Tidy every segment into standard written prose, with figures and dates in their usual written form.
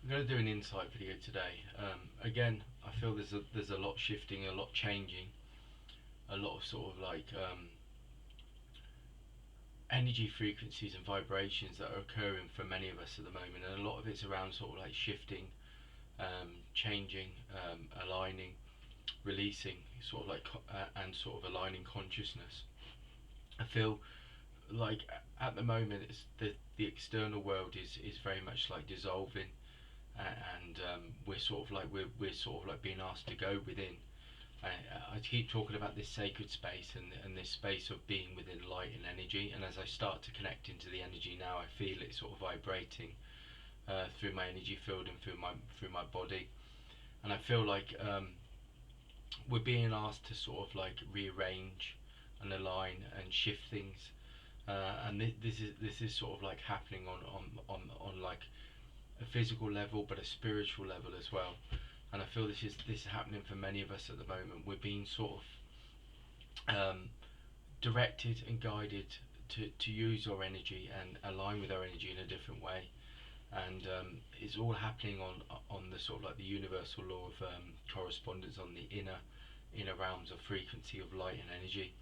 I'm going to do an insight video today. Again, I feel there's a lot shifting, a lot changing, a lot of sort of like energy frequencies and vibrations that are occurring for many of us at the moment, and a lot of it's around sort of like shifting, changing, aligning, releasing, sort of like and sort of aligning consciousness. I feel like at the moment it's the external world is very much like dissolving, and we're sort of like we're sort of like being asked to go within. I keep talking about this sacred space and this space of being within light and energy, and as I start to connect into the energy now, I feel it sort of vibrating through my energy field and through my body, and I feel like we're being asked to sort of like rearrange and align and shift things, and this is sort of like happening on like a physical level, but a spiritual level as well. And I feel this is happening for many of us at the moment. We're being sort of directed and guided to use our energy and align with our energy in a different way. And it's all happening on the sort of like the universal law of correspondence, on the inner realms of frequency of light and energy.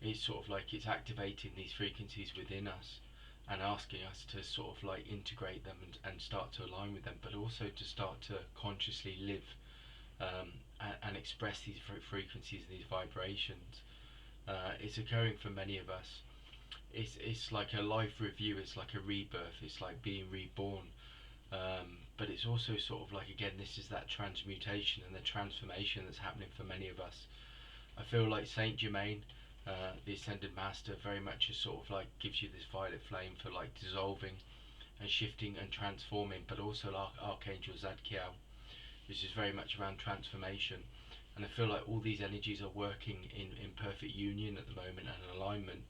It's sort of like it's activating these frequencies within us and asking us to sort of like integrate them and start to align with them, but also to start to consciously live, and express these frequencies and these vibrations. It's occurring for many of us. It's like a life review. It's like a rebirth. It's like being reborn. But it's also sort of like, again, this is that transmutation and the transformation that's happening for many of us. I feel like Saint Germain, the Ascended Master, very much is sort of like gives you this violet flame for like dissolving and shifting and transforming, but also like Archangel Zadkiel, which is very much around transformation. And I feel like all these energies are working in perfect union at the moment and alignment,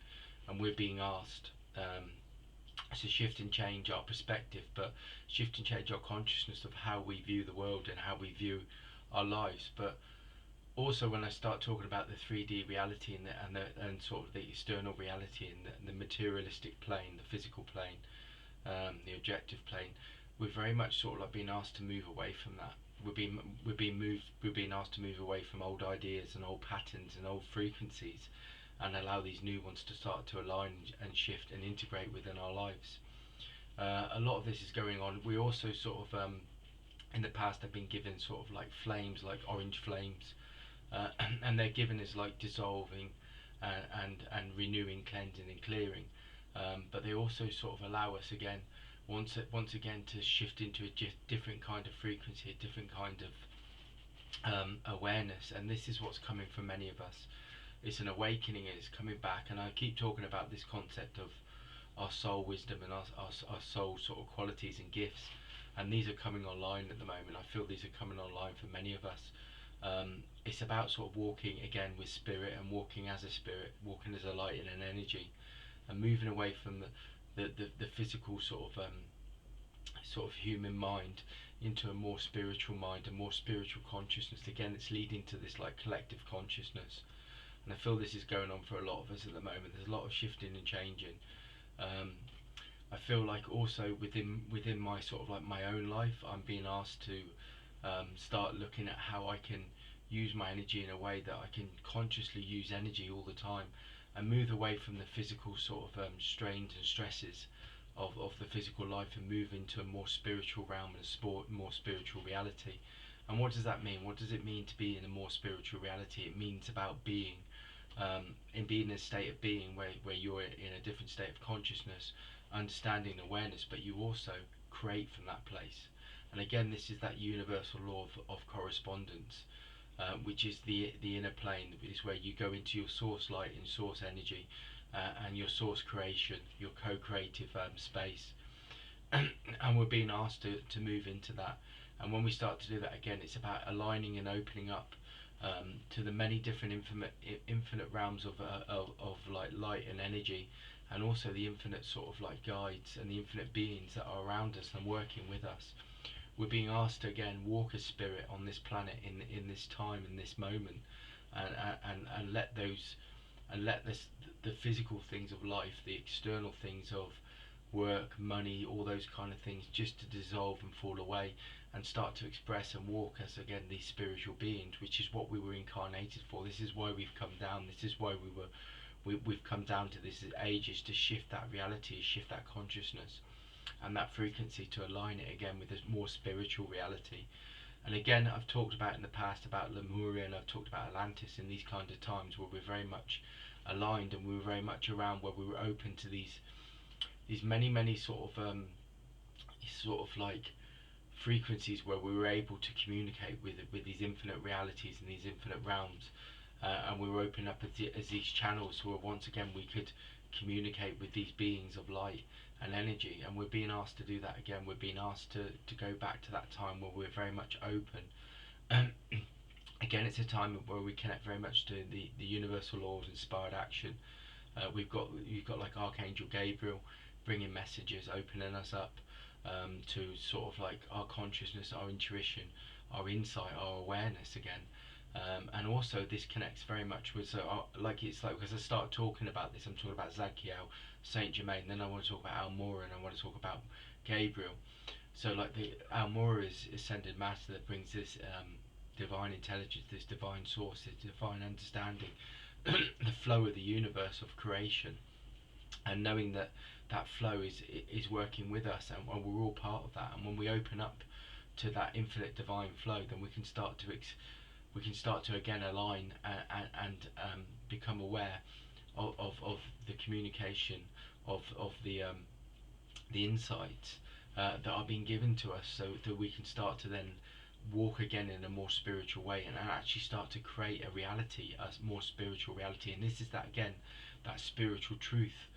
and we're being asked to shift and change our perspective, but shift and change our consciousness of how we view the world and how we view our lives. But also, when I start talking about the 3D reality and sort of the external reality and the materialistic plane, the physical plane, the objective plane, we're very much sort of like being asked to move away from that. We're being asked to move away from old ideas and old patterns and old frequencies, and allow these new ones to start to align and shift and integrate within our lives. A lot of this is going on. We also sort of in the past have been given sort of like flames, like orange flames, and they're given as like dissolving, and renewing, cleansing, and clearing. But they also sort of allow us again, once again, to shift into a different kind of frequency, a different kind of awareness. And this is what's coming for many of us. It's an awakening. It's coming back, and I keep talking about this concept of our soul wisdom and our soul sort of qualities and gifts, and these are coming online at the moment. I feel these are coming online for many of us. It's about sort of walking again with spirit and walking as a spirit, walking as a light and an energy, and moving away from the physical sort of human mind into a more spiritual mind, a more spiritual consciousness. Again, it's leading to this like collective consciousness, and I feel this is going on for a lot of us at the moment. There's a lot of shifting and changing. I feel like also within my sort of like my own life, I'm being asked to start looking at how I can use my energy in a way that I can consciously use energy all the time, and move away from the physical sort of strains and stresses of the physical life, and move into a more spiritual realm and a more spiritual reality. And what does that mean? What does it mean to be in a more spiritual reality? It means about being in being in a state of being where you're in a different state of consciousness, understanding, awareness, but you also create from that place. And again, this is that universal law of correspondence, which is the inner plane, is where you go into your source light and source energy, and your source creation, your co-creative space. And we're being asked to move into that. And when we start to do that, again, it's about aligning and opening up to the many different infinite realms of like light and energy, and also the infinite sort of like guides and the infinite beings that are around us and working with us. We're being asked to again walk as spirit on this planet in this time, in this moment, and let those and let this the physical things of life, the external things of work, money, all those kind of things, just to dissolve and fall away and start to express and walk as, again, these spiritual beings, which is what we were incarnated for. This is why we've come down. This is why we've come down to this age, is to shift that reality, shift that consciousness and that frequency, to align it again with this more spiritual reality. And again, I've talked about in the past about Lemuria, and I've talked about Atlantis in these kind of times where we're very much aligned, and we were very much around where we were open to these many sort of like frequencies, where we were able to communicate with these infinite realities and these infinite realms, and we were opening up as these channels where once again we could communicate with these beings of light and energy. And we're being asked to do that again. We're being asked to go back to that time where we're very much open. Again, it's a time where we connect very much to the universal law of inspired action. You've got like Archangel Gabriel bringing messages, opening us up to sort of like our consciousness, our intuition, our insight, our awareness again. And also this connects very much with, because I start talking about this, I'm talking about Zadkiel, Saint Germain, then I want to talk about Almora, and I want to talk about Gabriel. So like the Almora is ascended master that brings this divine intelligence, this divine source, this divine understanding, the flow of the universe of creation, and knowing that that flow is working with us, and we're all part of that. And when we open up to that infinite divine flow, then we can start to again align and become aware of the communication, of the insights that are being given to us, so that we can start to then walk again in a more spiritual way, and actually start to create a reality, a more spiritual reality. And this is that, again, that spiritual truth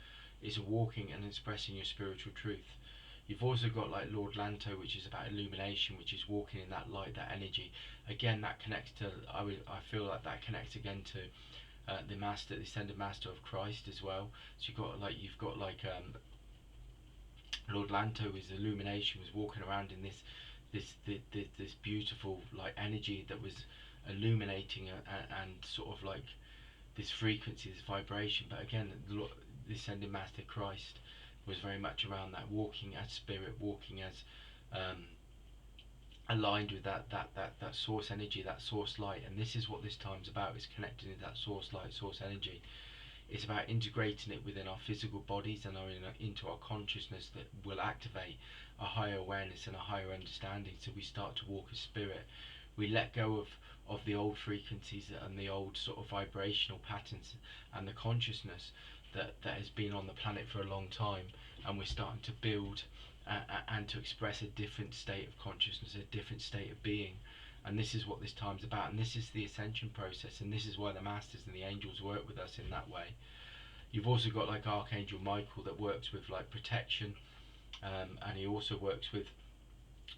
is walking and expressing your spiritual truth. You've also got like Lord Lanto, which is about illumination, which is walking in that light, that energy. Again, that connects to, I feel like that connects again to the master, the ascended master of Christ as well. So you've got like Lord Lanto, his illumination, was walking around in this beautiful like energy that was illuminating and sort of like this frequency, this vibration. But again, the ascended master Christ was very much around that, walking as spirit, walking as aligned with that source energy, that source light. And this is what this time's about, is connecting with that source light, source energy. It's about integrating it within our physical bodies and into our consciousness, that will activate a higher awareness and a higher understanding. So we start to walk as spirit. We let go of the old frequencies and the old sort of vibrational patterns and the consciousness that has been on the planet for a long time, and we're starting to build and to express a different state of consciousness, a different state of being. And this is what this time's about, and this is the ascension process, and this is why the masters and the angels work with us in that way. You've also got like Archangel Michael that works with like protection, and he also works with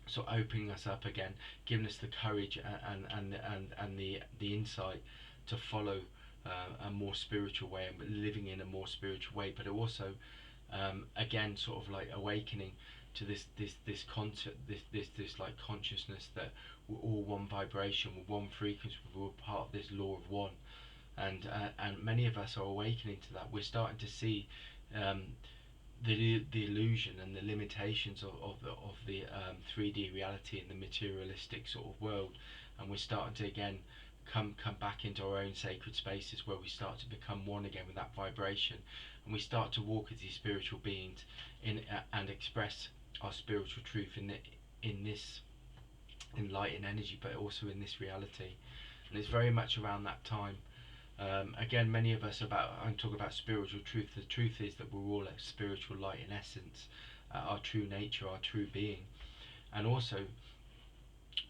sort of opening us up again, giving us the courage and the insight to follow a more spiritual way, and living in a more spiritual way. But also again, sort of like awakening to this concept, this like consciousness that we're all one vibration, we're one frequency, we're part of this law of one. And many of us are awakening to that. We're starting to see the illusion and the limitations of the 3D reality and the materialistic sort of world, and we're starting to again come back into our own sacred spaces, where we start to become one again with that vibration, and we start to walk as these spiritual beings and express our spiritual truth in this enlightened energy, but also in this reality. And it's very much around that time. Again, many of us I'm talking about spiritual truth. The truth is that we're all a spiritual light in essence, our true nature, our true being. And also,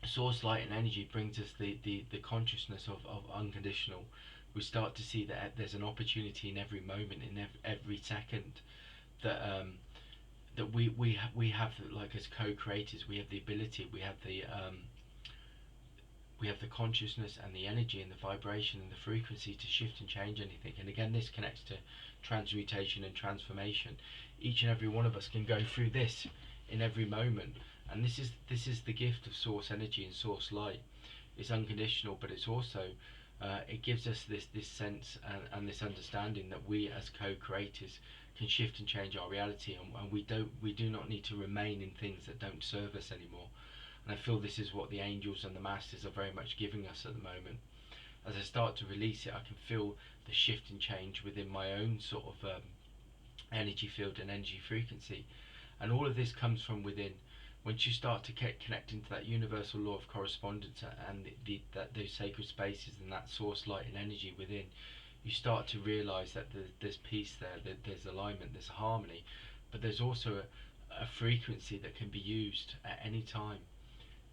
source light and energy brings us the consciousness of unconditional. We start to see that there's an opportunity in every moment, in every second, that that we have, like as co-creators, we have the ability, we have the consciousness and the energy and the vibration and the frequency to shift and change anything. And again, this connects to transmutation and transformation. Each and every one of us can go through this in every moment, and this is the gift of source energy and source light. It's unconditional, but it's also it gives us this sense and this understanding that we as co-creators can shift and change our reality, and we do not need to remain in things that don't serve us anymore. And I feel this is what the angels and the masters are very much giving us at the moment. As I start to release it, I can feel the shift and change within my own sort of energy field and energy frequency. And all of this comes from within. Once you start to get connect into that universal law of correspondence and those sacred spaces and that source light and energy within, you start to realize that there's peace there, that there's alignment, there's harmony, but there's also a frequency that can be used at any time.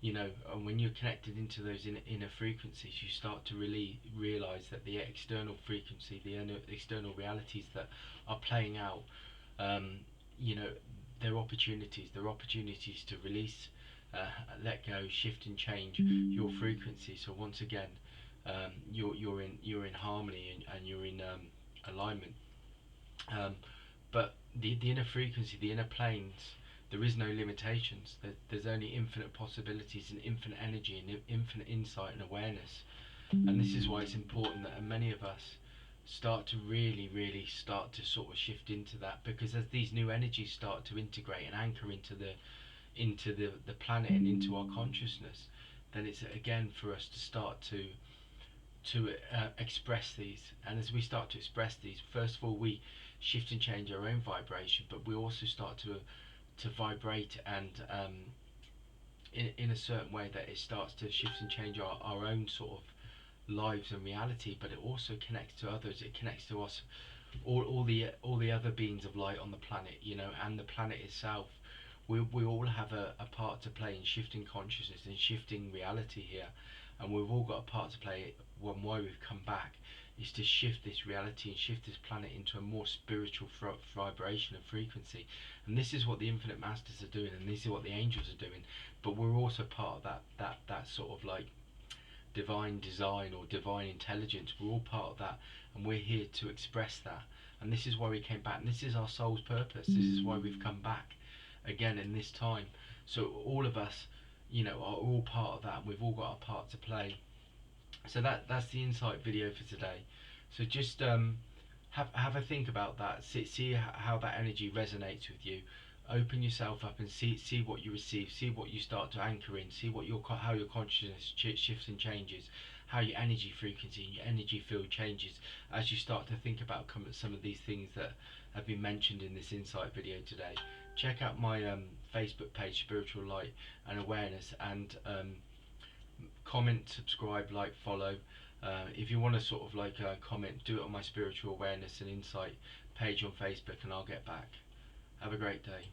And when you're connected into those inner frequencies, you start to really realize that the external frequency, the external realities that are playing out, um, you know, they're opportunities. They're opportunities to release, let go, shift and change your frequency. So once again, you're in harmony, and you're in alignment. Um, but the inner frequency, the inner planes, there is no limitations. There's only infinite possibilities and infinite energy and infinite insight and awareness. And this is why it's important that many of us start to really start to sort of shift into that, because as these new energies start to integrate and anchor into the planet and into our consciousness, then it's again for us to start to express these. And as we start to express these, first of all, we shift and change our own vibration, but we also start to vibrate and in a certain way that it starts to shift and change our own sort of lives and reality. But it also connects to others. It connects to us, all the other beings of light on the planet, and the planet itself. We all have a part to play in shifting consciousness and shifting reality here, and we've all got a part to play. Why we've come back is to shift this reality and shift this planet into a more spiritual vibration and frequency. And this is what the infinite masters are doing, and this is what the angels are doing. But we're also part of that sort of like divine design or divine intelligence. We're all part of that, and we're here to express that. And this is why we came back, and this is our soul's purpose. This is why we've come back again in this time. So all of us, are all part of that, and we've all got a part to play. So that's the insight video for today. So just have a think about that. See how that energy resonates with you. Open yourself up and see what you receive. See what you start to anchor in. See how your consciousness shifts and changes. How your energy frequency and your energy field changes as you start to think about some of these things that have been mentioned in this insight video today. Check out my Facebook page, Spiritual Light and Awareness, and comment, subscribe, like, follow. If you want to sort of like comment, do it on my Spiritual Awareness and Insight page on Facebook, and I'll get back. Have a great day.